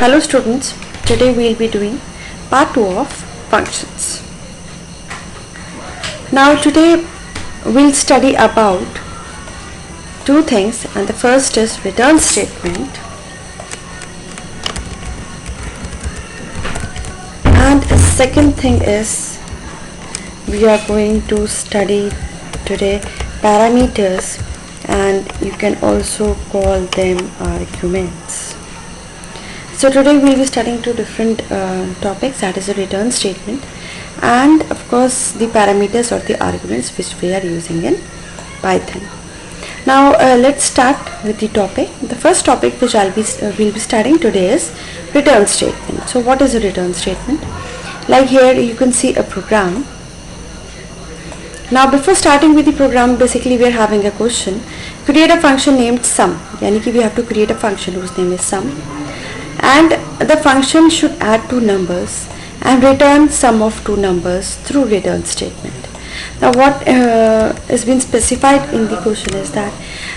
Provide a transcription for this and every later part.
Hello students, today we will be doing part 2 of functions. Now today we'll study about two things, and the first is return statement and the second thing is we are going to study today parameters, and you can also call them arguments. So today we will be studying two different topics, that is a return statement and of course the parameters or the arguments which we are using in Python. Now let's start with the topic. The first topic which we'll be studying today is return statement. So what is a return statement? Like here you can see a program. Now before starting with the program, basically we are having a question. Create a function named sum. Yani ki we have to create a function whose name is sum, and the function should add two numbers and return sum of two numbers through return statement. Now what has been specified in the question is that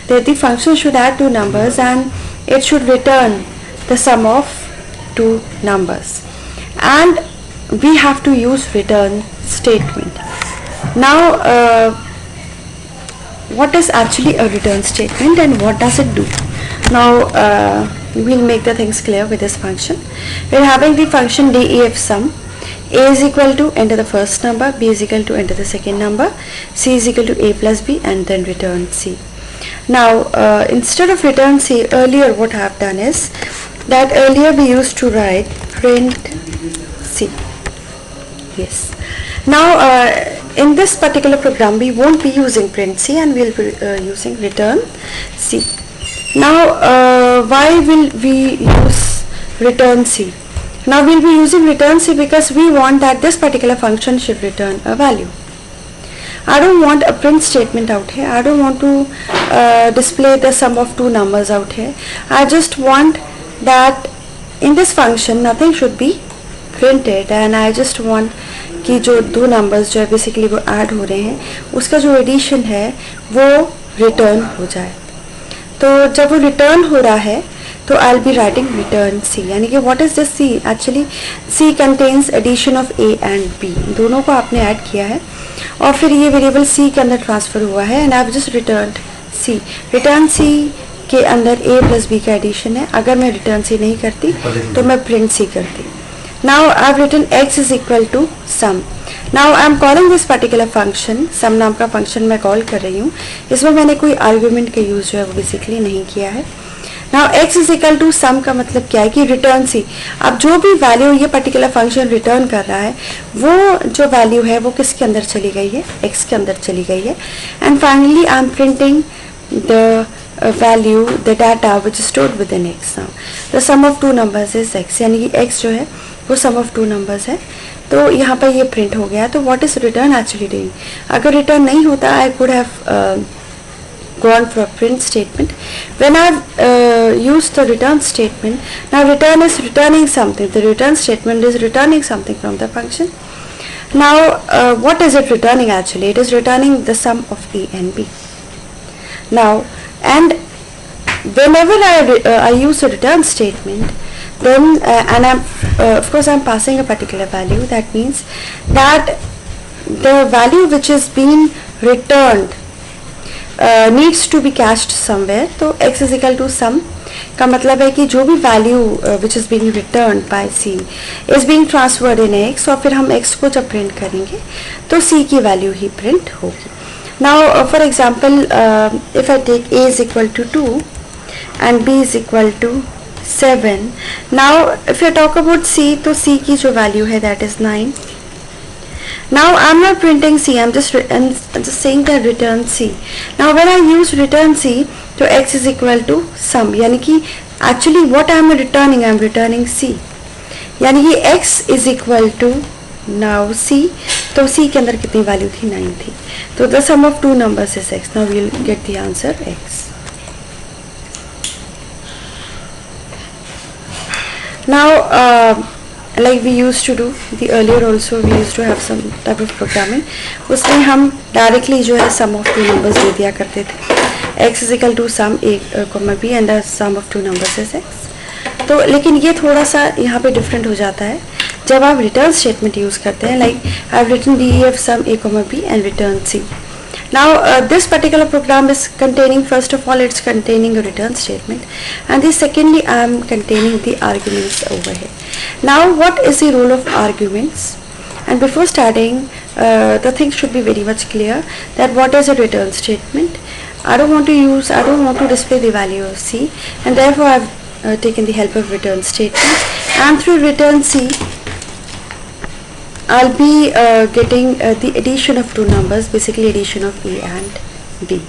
the function should add two numbers and it should return the sum of two numbers, and we have to use return statement. Now what is actually a return statement and what does it do? Now we'll make the things clear with this function. We're having the function def sum. A is equal to enter the first number, b is equal to enter the second number, c is equal to a plus b, and then return c. Now instead of return c, earlier what I have done is that earlier we used to write print c. Yes. Now in this particular program we won't be using print c and we'll be using return c. Now why will we use return c? Now we'll be using return c because we want that this particular function should return a value. I don't want a print statement out here. I don't want to display the sum of two numbers out here. I just want that in this function nothing should be printed, and I just want कि जो दो numbers जो है basically वो add हो रहे हैं उसका जो एडिशन है वो रिटर्न हो जाए. तो जब वो रिटर्न हो रहा है तो I will be writing return C. यानी कि what is this C? Actually C contains addition of A and B, दोनों को आपने ऐड किया है और फिर ये वेरिएबल सी के अंदर ट्रांसफर हुआ है and I have just return C. Return C के अंदर ए प्लस बी का एडिशन है. अगर मैं रिटर्न सी नहीं करती तो मैं प्रिंट सी करती. Now I have written x is equal to sum. Now I am calling this particular function, sum नाम का function मैं कॉल कर रही हूँ. इसमें मैंने कोई आर्ग्यूमेंट का यूज़ जो है वो बेसिकली नहीं किया है. Now x is equal to sum का मतलब क्या है कि रिटर्न सी. अब जो भी वैल्यू ये पर्टिकुलर फंक्शन रिटर्न कर रहा है वो जो वैल्यू है वो किसके अंदर चली गई है? x के अंदर चली गई है. And finally I am printing the value, the data which is stored within x. Now the sum of two numbers is x, यानी कि x जो है वो sum of two numbers है. तो यहाँ पर ये प्रिंट हो गया. तो what is return actually doing? अगर रिटर्न नहीं होता I could have gone for a print statement. When I've used the return statement, now return is returning something. The return statement is returning something from the function. Now what is it returning actually? It is returning the sum of a and b. Now and whenever I use a return statement, then and I'm of course I'm passing a particular value. That means that the value which is being returned needs to be cached somewhere. So x is equal to sum का मतलब है कि जो भी value which is being returned by c is being transferred in x, और फिर हम x को जब print करेंगे तो c की value ही print होगी. Now for example if I take a is equal to 2 and b is equal to 7. Now if I talk about c, तो c की जो value है that is 9. Now I'm not printing c, I'm just saying that return c. Now when I use return c, तो x is equal to sum, यानी कि actually what I'm returning c. यानी कि x is equal to now c. तो c के अंदर कितनी value थी? 9 थी. तो the sum of two numbers is x. Now we'll get the answer x. Now like we used to do the earlier also, we used to have some type of programming. उसमें हम directly जो है sum of two numbers दे दिया करते थे. x is equal to sum a, b and the sum of two numbers is x. तो लेकिन ये थोड़ा सा यहाँ पे डिफरेंट हो जाता है जब आप रिटर्न स्टेटमेंट यूज़ करते हैं, like I have written DEF sum A, B and return C. Now this particular program is containing, first of all, it's containing a return statement, and the secondly I am containing the arguments over here. Now what is the role of arguments? And before starting, the things should be very much clear that what is a return statement. I don't want to display the value of C, and therefore I have taken the help of return statement, and through return C I'll be getting the addition of two numbers, basically addition of A and B.